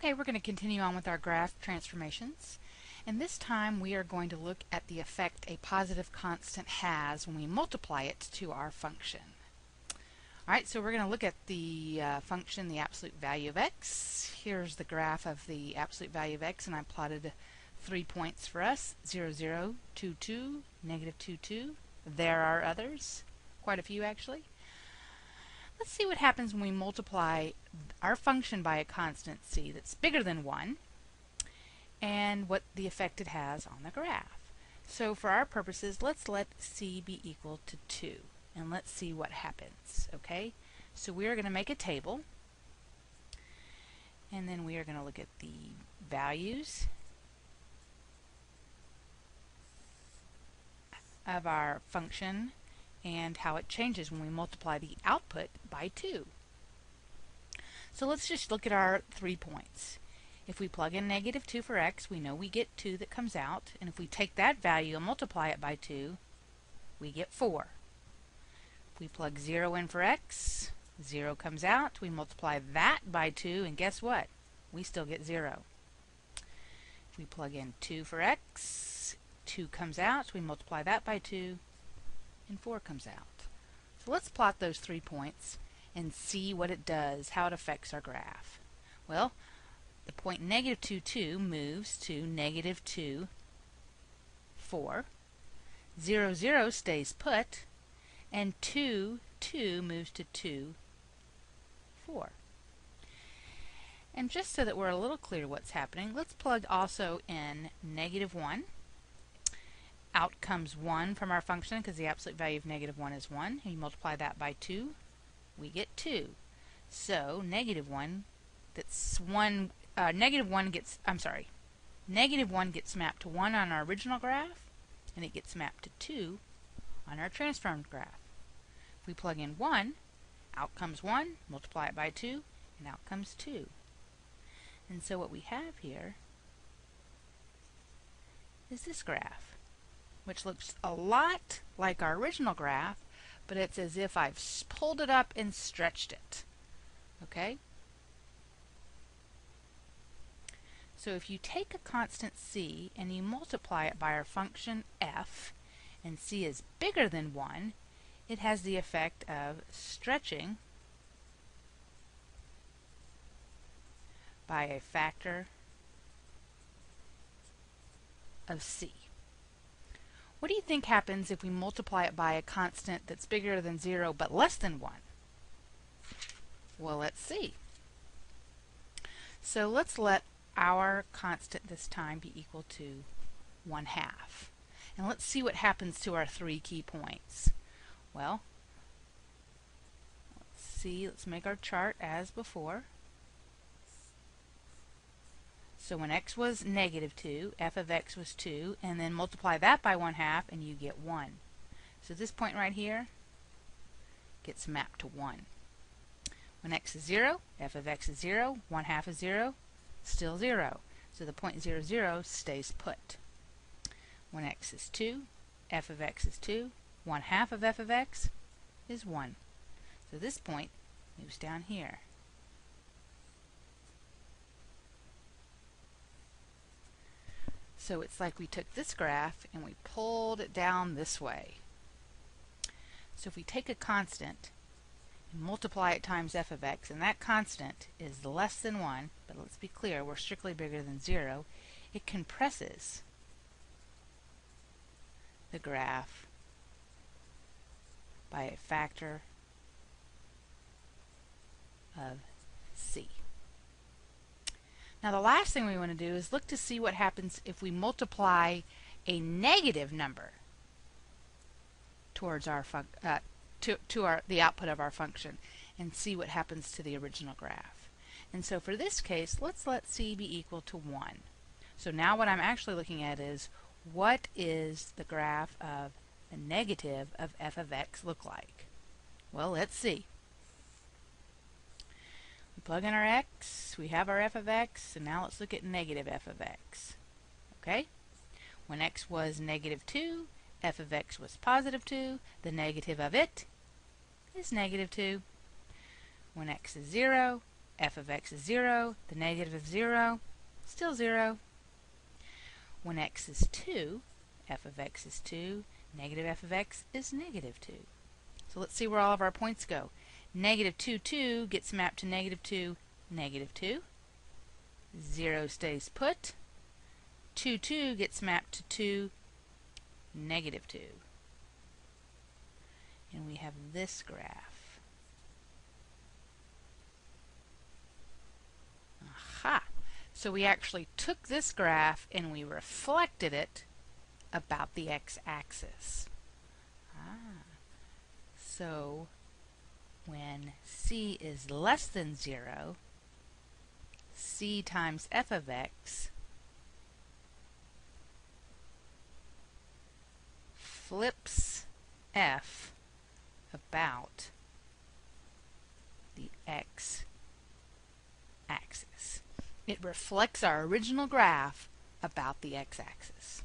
Okay, we're going to continue on with our graph transformations. And this time we are going to look at the effect a positive constant has when we multiply it to our function. Alright, so we're going to look at the function, the absolute value of x. Here's the graph of the absolute value of x, and I plotted 3 points for us, 0, 0, 2, 2, negative 2, 2. There are others, quite a few actually. Let's see what happens when we multiply our function by a constant c that's bigger than 1 and what the effect it has on the graph. So for our purposes, let's let c be equal to 2 and let's see what happens. Okay, so we are going to make a table and then we are going to look at the values of our function and how it changes when we multiply the output by 2. So let's just look at our 3 points. If we plug in negative 2 for x, we know we get 2 that comes out, and if we take that value and multiply it by 2, we get 4. If we plug 0 in for x, 0 comes out, we multiply that by 2, and guess what? We still get 0. If we plug in 2 for x, 2 comes out, we multiply that by 2, and 4 comes out. So let's plot those 3 points and see what it does, how it affects our graph. Well, the point negative 2, 2 moves to negative 2, 4. 0, 0 stays put, and 2, 2 moves to 2, 4. And just so that we're a little clear what's happening, let's plug also in negative 1. Out comes 1 from our function because the absolute value of negative 1 is 1. And you multiply that by 2, we get 2. So negative 1, that's 1, negative 1 gets, negative 1 gets mapped to 1 on our original graph, and it gets mapped to 2 on our transformed graph. If we plug in 1, out comes 1, multiply it by 2, and out comes 2. And so what we have here is this graph, which looks a lot like our original graph, but it's as if I've pulled it up and stretched it. Okay? So if you take a constant c and you multiply it by our function f, and c is bigger than 1, it has the effect of stretching by a factor of c. What do you think happens if we multiply it by a constant that's bigger than 0 but less than 1? Well, let's see. So let's let our constant this time be equal to 1/2. And let's see what happens to our 3 key points. Well, let's make our chart as before. So when x was negative 2, f of x was 2, and then multiply that by 1/2 and you get 1. So this point right here gets mapped to 1. When x is 0, f of x is 0, 1/2 is 0, still 0. So the point 0, 0 stays put. When x is 2, f of x is 2, 1/2 of f of x is 1. So this point moves down here. So it's like we took this graph and we pulled it down this way. So if we take a constant and multiply it times f of x, and that constant is less than 1, but let's be clear, we're strictly bigger than 0, it compresses the graph by a factor of c. Now the last thing we want to do is look to see what happens if we multiply a negative number towards our the output of our function and see what happens to the original graph. And so for this case, let's let c be equal to 1. So now what I'm actually looking at is what is the graph of the negative of f of x look like? Well, let's see. We plug in our x, we have our f of x, and now let's look at negative f of x. Okay? When x was negative 2, f of x was positive 2, the negative of it is negative 2. When x is 0, f of x is 0, the negative of 0, still 0. When x is 2, f of x is 2, negative f of x is negative 2. So let's see where all of our points go. Negative 2, 2 gets mapped to negative 2, negative 2. 0 stays put. 2, 2 gets mapped to 2, negative 2. And we have this graph. Aha! So we actually took this graph and we reflected it about the x-axis. So when c is less than 0, c times f of x flips f about the x-axis. It reflects our original graph about the x-axis.